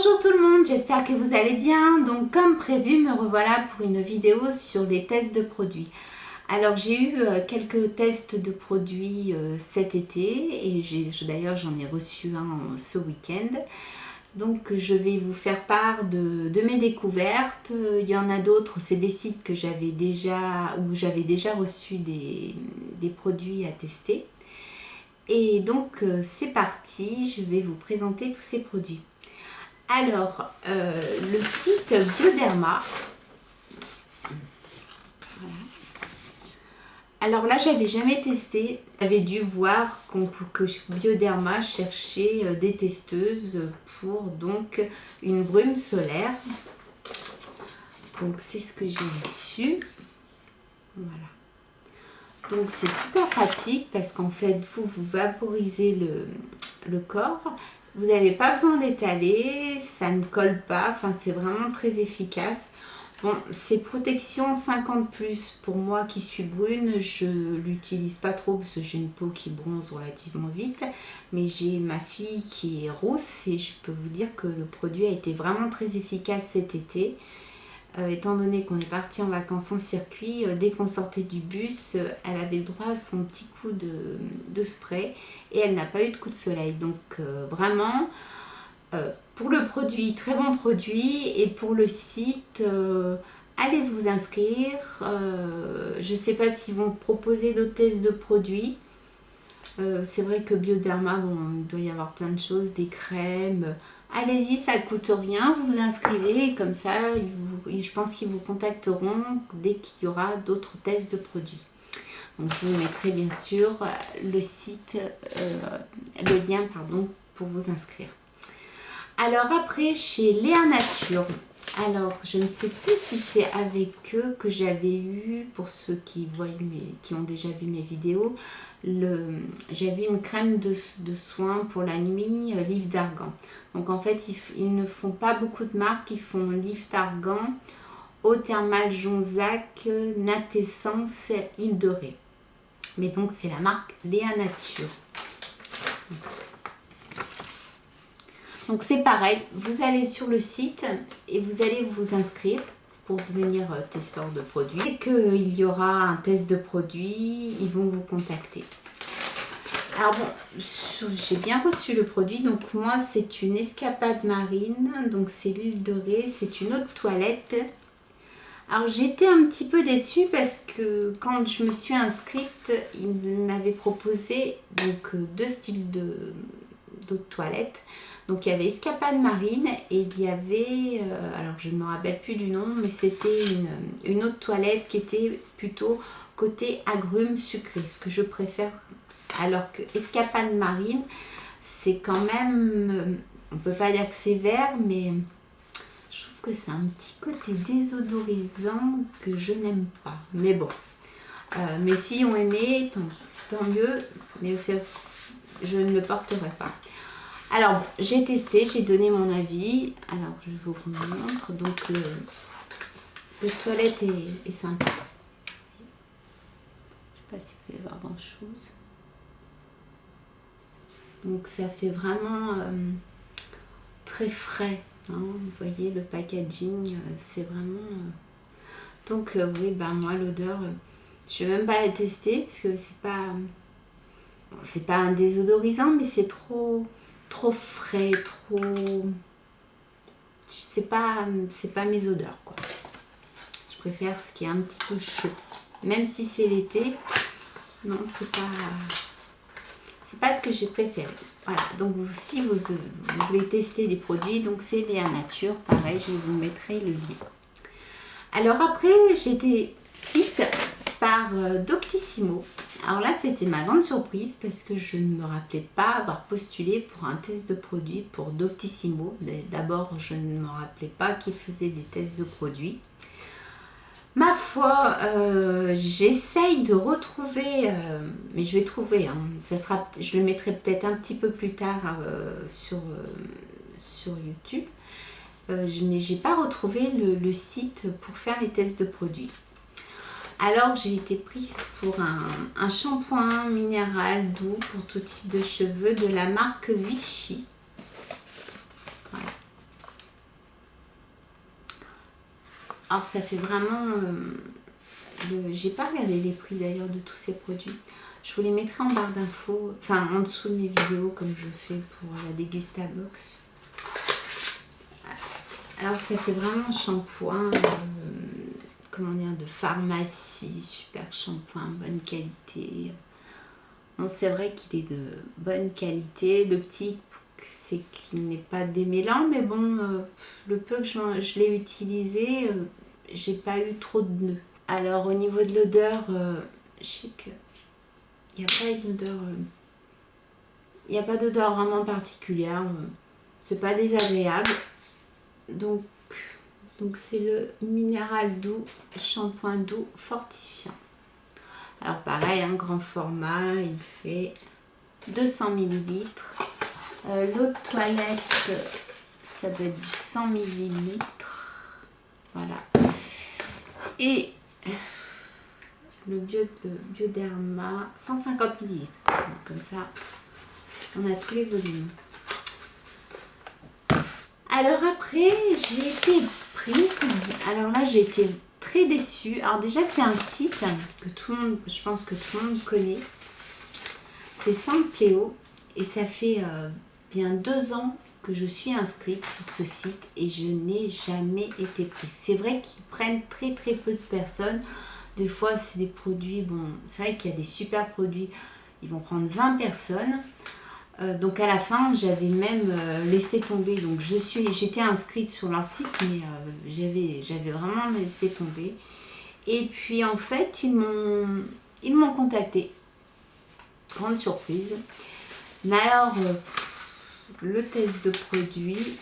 Bonjour tout le monde, j'espère que vous allez bien. Donc comme prévu, me revoilà pour une vidéo sur les tests de produits. Alors j'ai eu quelques tests de produits cet été et d'ailleurs j'en ai reçu un ce week-end. Donc je vais vous faire part de mes découvertes. Il y en a d'autres, c'est des sites que j'avais déjà, où j'avais déjà reçu des produits à tester. Et donc c'est parti, je vais vous présenter tous ces produits. Alors, le site Bioderma. Voilà. Alors là, j'avais jamais testé. J'avais dû voir que Bioderma cherchait des testeuses pour donc une brume solaire. Donc c'est ce que j'ai reçu. Voilà. Donc c'est super pratique parce qu'en fait, vous vaporisez le corps. Vous n'avez pas besoin d'étaler, ça ne colle pas, enfin c'est vraiment très efficace. Bon, c'est protection 50+. Pour moi qui suis brune, je l'utilise pas trop parce que j'ai une peau qui bronze relativement vite. Mais j'ai ma fille qui est rousse et je peux vous dire que le produit a été vraiment très efficace cet été. Étant donné qu'on est parti en vacances en circuit, dès qu'on sortait du bus, elle avait le droit à son petit coup de spray et elle n'a pas eu de coup de soleil. Donc vraiment, pour le produit, très bon produit, et pour le site, allez vous inscrire. Je ne sais pas s'ils vont proposer d'autres tests de produits. C'est vrai que Bioderma, bon, il doit y avoir plein de choses, des crèmes. Allez-y, ça ne coûte rien, vous vous inscrivez et comme ça, je pense qu'ils vous contacteront dès qu'il y aura d'autres tests de produits. Donc je vous mettrai bien sûr le site, le lien pardon, pour vous inscrire. Alors après, chez Léa Nature, alors je ne sais plus si c'est avec eux que j'avais eu, pour ceux qui ont déjà vu mes vidéos, j'avais une crème de soin pour la nuit, Livre d'Argan. Donc en fait, ils ne font pas beaucoup de marques, ils font Livre d'Argan, Eau thermale Jonzac, Natessence, Île de Ré. Mais donc c'est la marque Léa Nature. Donc c'est pareil, vous allez sur le site et vous allez vous inscrire pour devenir testeur de produits. Dès qu'il y aura un test de produit, ils vont vous contacter. Alors bon, j'ai bien reçu le produit, donc moi c'est une escapade marine, donc c'est l'île de Ré, c'est une eau de toilette. Alors j'étais un petit peu déçue parce que quand je me suis inscrite, ils m'avaient proposé donc deux styles d'eau de toilette. Donc il y avait escapade marine et il y avait, alors je ne me rappelle plus du nom, mais c'était une eau de toilette qui était plutôt côté agrumes sucrés, ce que je préfère. Alors que escapade marine, c'est quand même, on ne peut pas dire que c'est vert, mais je trouve que c'est un petit côté désodorisant que je n'aime pas. Mais bon, mes filles ont aimé, tant mieux, mais je ne le porterai pas. Alors, j'ai testé, j'ai donné mon avis. Alors, je vous montre. Donc, le toilette est sympa. Je ne sais pas si vous allez voir grand chose. Donc, ça fait vraiment très frais. Hein. Vous voyez, le packaging, c'est vraiment... Donc, oui, ben moi, l'odeur, je ne vais même pas la tester parce que c'est pas un désodorisant, mais c'est trop frais, c'est pas mes odeurs quoi. Je préfère ce qui est un petit peu chaud, même si c'est l'été. Non, c'est pas ce que j'ai préféré. Voilà, donc si vous voulez tester des produits, donc c'est Léa Nature, pareil, je vous mettrai le lien. Alors après, j'ai été prise par Doctissimo. Alors là, c'était ma grande surprise parce que je ne me rappelais pas avoir postulé pour un test de produit pour Doctissimo. D'abord, je ne me rappelais pas qu'ils faisaient des tests de produits. Ma foi, j'essaye de retrouver, mais je vais trouver, hein, je le mettrai peut-être un petit peu plus tard sur YouTube. Mais j'ai pas retrouvé le site pour faire les tests de produits. Alors j'ai été prise pour un shampoing minéral doux pour tout type de cheveux de la marque Vichy. Voilà. Alors ça fait vraiment... j'ai pas regardé les prix d'ailleurs de tous ces produits. Je vous les mettrai en barre d'infos, enfin en dessous de mes vidéos comme je fais pour la Dégustabox. Alors ça fait vraiment un shampoing, comment dire, de pharmacie, super shampoing, bonne qualité. Bon, c'est vrai qu'il est de bonne qualité. Le petit, c'est qu'il n'est pas démêlant, mais bon, le peu que je l'ai utilisé, j'ai pas eu trop de nœuds. Alors au niveau de l'odeur, je sais que il n'y a pas une odeur, il n'y a pas d'odeur vraiment particulière. C'est pas désagréable. Donc c'est le minéral doux, shampoing doux fortifiant. Alors pareil, un grand format, il fait 200 ml. L'eau de toilette, ça doit être du 100 ml. Voilà. Et le Bioderma, 150 ml. Comme ça, on a tous les volumes. Alors après, j'ai été prise. Alors là, j'ai été très déçue. Alors déjà, c'est un site que tout le monde, je pense que tout le monde connaît. C'est Sampléo et ça fait bien 2 ans que je suis inscrite sur ce site et je n'ai jamais été prise. C'est vrai qu'ils prennent très très peu de personnes. Des fois, c'est des produits, bon, c'est vrai qu'il y a des super produits. Ils vont prendre 20 personnes. Donc à la fin, j'avais même laissé tomber. Donc j'étais inscrite sur leur site, mais j'avais vraiment laissé tomber. Et puis en fait, ils m'ont contacté. Grande surprise. Mais alors, le test de produit,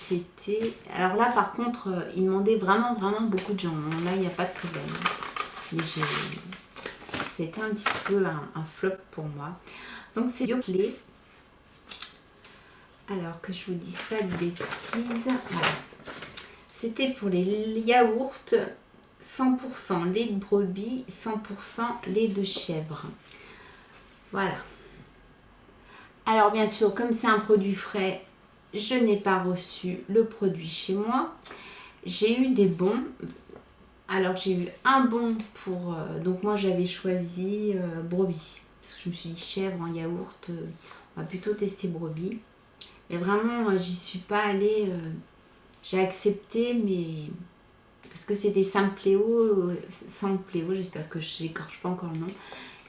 c'était... Alors là, par contre, ils demandaient vraiment beaucoup de gens. Là, il n'y a pas de problème. Mais c'était un petit peu un flop pour moi. Donc c'est Yoplait. Alors que je vous dise pas de bêtises. Voilà. C'était pour les yaourts 100% lait de brebis, 100% lait de chèvre. Voilà. Alors bien sûr, comme c'est un produit frais, je n'ai pas reçu le produit chez moi. J'ai eu des bons. Alors j'ai eu un bon pour... donc moi j'avais choisi brebis. Parce que je me suis dit chèvre en yaourt, on va plutôt tester brebis. Et vraiment j'y suis pas allée. J'ai accepté mais... Parce que c'était Sampléo, j'espère que je n'écorche pas encore le nom.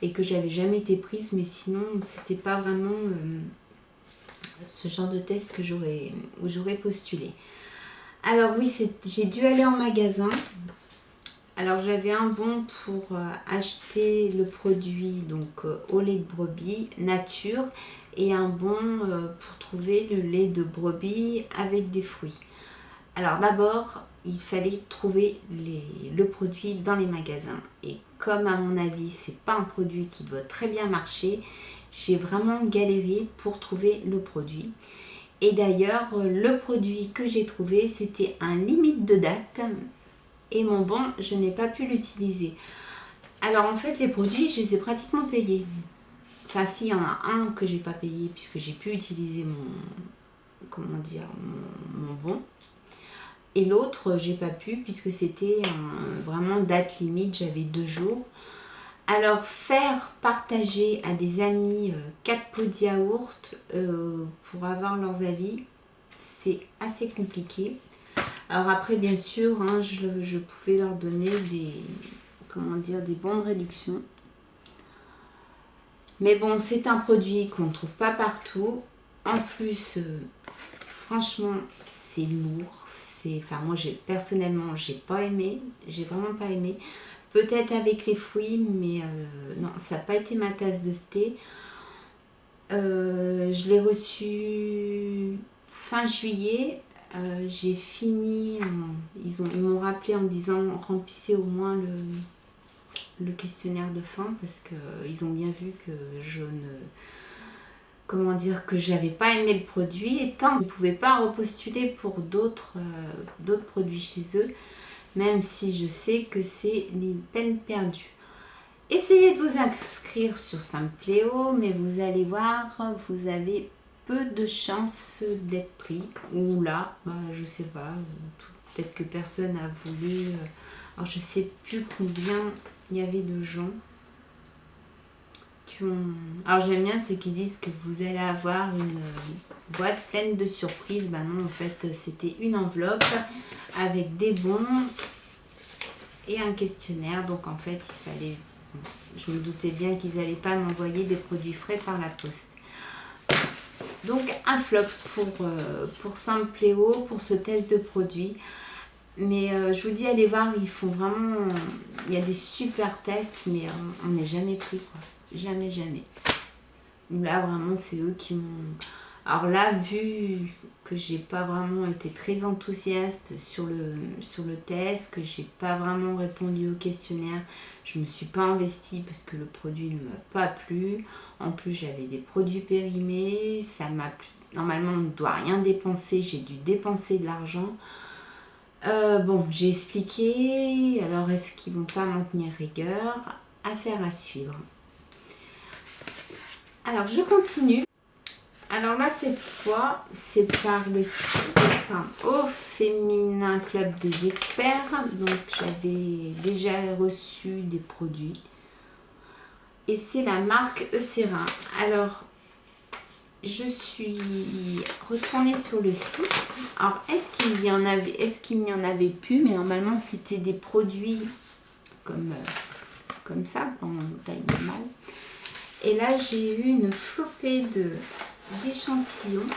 Et que j'avais jamais été prise, mais sinon c'était pas vraiment ce genre de test que j'aurais postulé. Alors oui, j'ai dû aller en magasin. Alors j'avais un bon pour acheter le produit donc au lait de brebis nature et un bon pour trouver le lait de brebis avec des fruits. Alors d'abord, il fallait trouver le produit dans les magasins. Et comme à mon avis, c'est pas un produit qui doit très bien marcher, j'ai vraiment galéré pour trouver le produit. Et d'ailleurs, le produit que j'ai trouvé, c'était un limite de date. Et mon bon, je n'ai pas pu l'utiliser. Alors en fait, les produits, je les ai pratiquement payés. Enfin, si, il y en a un que j'ai pas payé puisque j'ai pu utiliser mon bon. Et l'autre, j'ai pas pu puisque c'était vraiment date limite, j'avais 2 jours. Alors, faire partager à des amis 4 pots de yaourt pour avoir leurs avis, c'est assez compliqué. Alors après, bien sûr, hein, je pouvais leur donner des bons de réduction. Mais bon, c'est un produit qu'on ne trouve pas partout. En plus, franchement, c'est lourd. Enfin, moi, personnellement, j'ai pas aimé. J'ai vraiment pas aimé. Peut-être avec les fruits, mais non, ça n'a pas été ma tasse de thé. Je l'ai reçu fin juillet. J'ai fini. Ils m'ont rappelé en me disant remplissez au moins le questionnaire de fin parce qu'ils ont bien vu que que j'avais pas aimé le produit et tant je ne pouvais pas repostuler pour d'autres produits chez eux, même si je sais que c'est les peines perdues. Essayez de vous inscrire sur Sampléo, mais vous allez voir, vous avez peu de chances d'être pris. Ou là, je sais pas, peut-être que personne n'a voulu. Alors je sais plus combien il y avait de gens qui ont... Alors j'aime bien ceux qui disent que vous allez avoir une boîte pleine de surprises. Ben non, en fait c'était une enveloppe avec des bons et un questionnaire. Donc en fait il fallait... Je me doutais bien qu'ils n'allaient pas m'envoyer des produits frais par la poste. Donc un flop pour Sampléo, pour ce test de produit. Mais je vous dis, allez voir, ils font vraiment... Il y a des super tests, mais on n'est jamais pris, quoi. Jamais, jamais. Là, vraiment, c'est eux qui m'ont... Alors là, vu que j'ai pas vraiment été très enthousiaste sur le test, que j'ai pas vraiment répondu au questionnaire, je me suis pas investie parce que le produit ne m'a pas plu. En plus, j'avais des produits périmés, ça m'a plu. Normalement, on ne doit rien dépenser, j'ai dû dépenser de l'argent. Bon, j'ai expliqué, alors est-ce qu'ils vont pas m'en tenir rigueur? Affaire à suivre. Alors, je continue. Alors là, cette fois, c'est par le site Au Féminin Club des Experts. Donc, j'avais déjà reçu des produits. Et c'est la marque Eucerin. Alors, je suis retournée sur le site. Alors, est-ce qu'il n'y en avait plus? Mais normalement, c'était des produits comme ça, en taille normale. Et là, j'ai eu une flopée d'échantillons.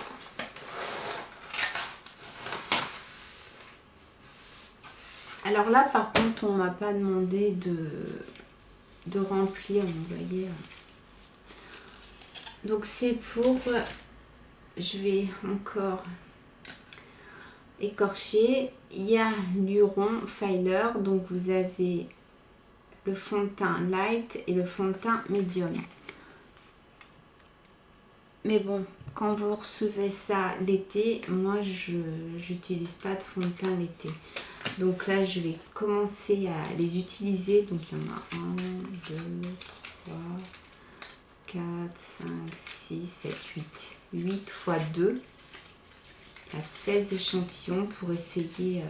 Alors là, par contre, on m'a pas demandé de remplir, vous voyez. Donc c'est pour, je vais encore écorcher, Hyaluron Filer. Donc vous avez le fond de teint light et le fond de teint médium. Mais bon, quand vous recevez ça l'été, moi je n'utilise pas de fond de teint l'été. Donc là, je vais commencer à les utiliser. Donc il y en a 1, 2, 3, 4, 5, 6, 7, 8. 8 fois 2. Il y a 16 échantillons pour essayer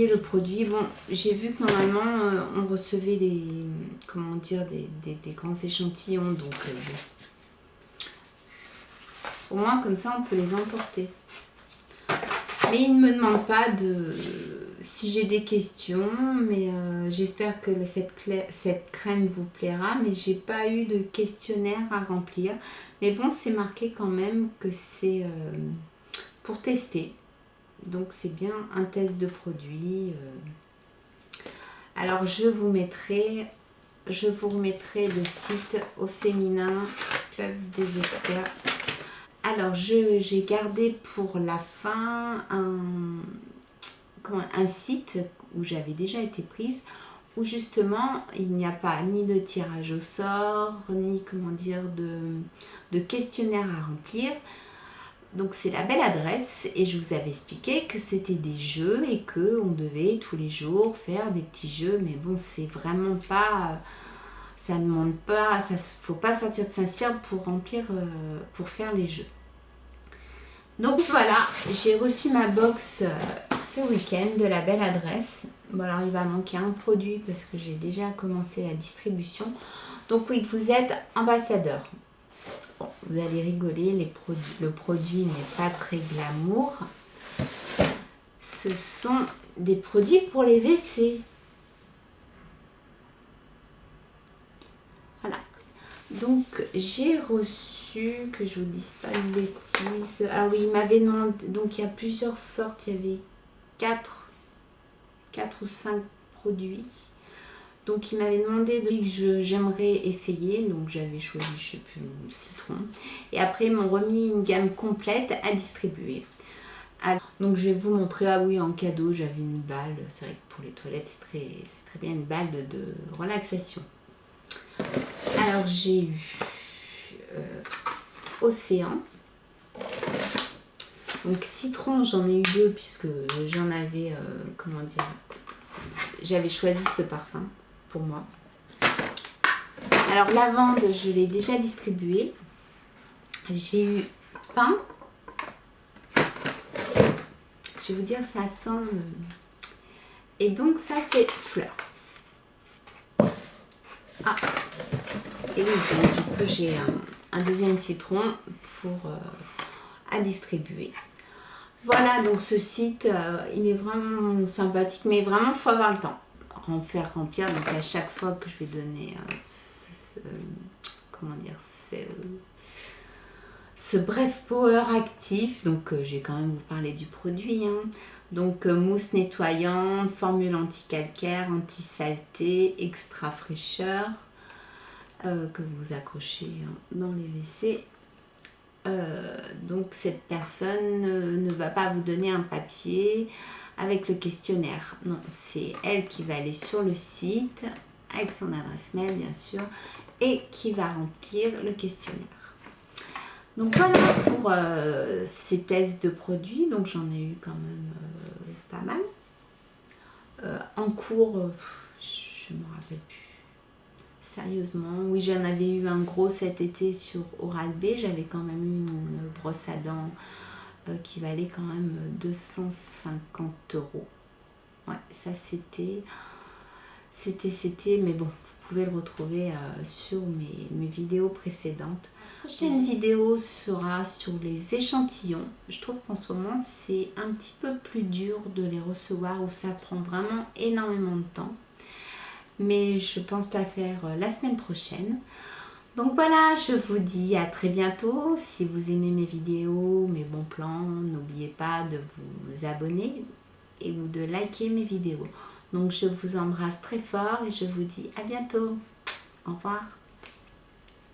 le produit. Bon, j'ai vu que normalement, on recevait des grands échantillons. Donc, au moins, comme ça, on peut les emporter. Mais il ne me demande pas si j'ai des questions, mais j'espère que cette crème vous plaira. Mais j'ai pas eu de questionnaire à remplir. Mais bon, c'est marqué quand même que c'est pour tester. Donc c'est bien un test de produit. Alors je vous remettrai le site Au Féminin Club des Experts. Alors, j'ai gardé pour la fin un site où j'avais déjà été prise, où justement, il n'y a pas ni de tirage au sort, ni de questionnaire à remplir. Donc, c'est la belle adresse et je vous avais expliqué que c'était des jeux et qu'on devait tous les jours faire des petits jeux. Mais bon, c'est vraiment pas... Ça ne demande pas, faut pas sortir de Saint-Cyr pour faire les jeux. Donc voilà, j'ai reçu ma box ce week-end de la belle adresse. Bon alors il va manquer un produit parce que j'ai déjà commencé la distribution. Donc oui, vous êtes ambassadeur. Bon, vous allez rigoler, le produit n'est pas très glamour. Ce sont des produits pour les WC. Voilà. Donc j'ai reçu, que je vous dise pas de bêtises. Ah oui, il m'avait demandé, donc il y a plusieurs sortes, il y avait 4 ou 5 produits. Donc il m'avait demandé que j'aimerais essayer, donc j'avais choisi, je sais plus, citron. Et après ils m'ont remis une gamme complète à distribuer. Alors, donc je vais vous montrer, ah oui, en cadeau j'avais une balle, c'est vrai que pour les toilettes c'est très bien une balle de relaxation. Alors j'ai eu Océan. Donc citron, j'en ai eu 2 puisque j'en avais, j'avais choisi ce parfum pour moi. Alors lavande, je l'ai déjà distribué. J'ai eu pain. Je vais vous dire, ça sent... Et donc ça c'est fleur. Ah. Et oui, donc, du coup j'ai un deuxième citron pour à distribuer. Voilà, donc ce site, il est vraiment sympathique, mais vraiment il faut avoir le temps. Faire remplir, donc à chaque fois que je vais donner comment dire, ce bref power actif, donc je vais quand même vous parler du produit, hein. Donc mousse nettoyante, formule anti-calcaire, anti-saleté, extra fraîcheur, que vous accrochez dans les WC. Donc cette personne ne va pas vous donner un papier avec le questionnaire. Non, c'est elle qui va aller sur le site avec son adresse mail bien sûr et qui va remplir le questionnaire. Donc voilà pour ces tests de produits. Donc j'en ai eu quand même pas mal. En cours, je ne me rappelle plus. Sérieusement, oui, j'en avais eu un gros cet été sur Oral-B. J'avais quand même eu une brosse à dents qui valait quand même 250 €. Ouais, ça c'était, mais bon, vous pouvez le retrouver sur mes vidéos précédentes. La prochaine vidéo sera sur les échantillons. Je trouve qu'en ce moment, c'est un petit peu plus dur de les recevoir, où ça prend vraiment énormément de temps. Mais je pense la faire la semaine prochaine. Donc voilà, je vous dis à très bientôt. Si vous aimez mes vidéos, mes bons plans, n'oubliez pas de vous abonner et ou de liker mes vidéos. Donc je vous embrasse très fort et je vous dis à bientôt. Au revoir.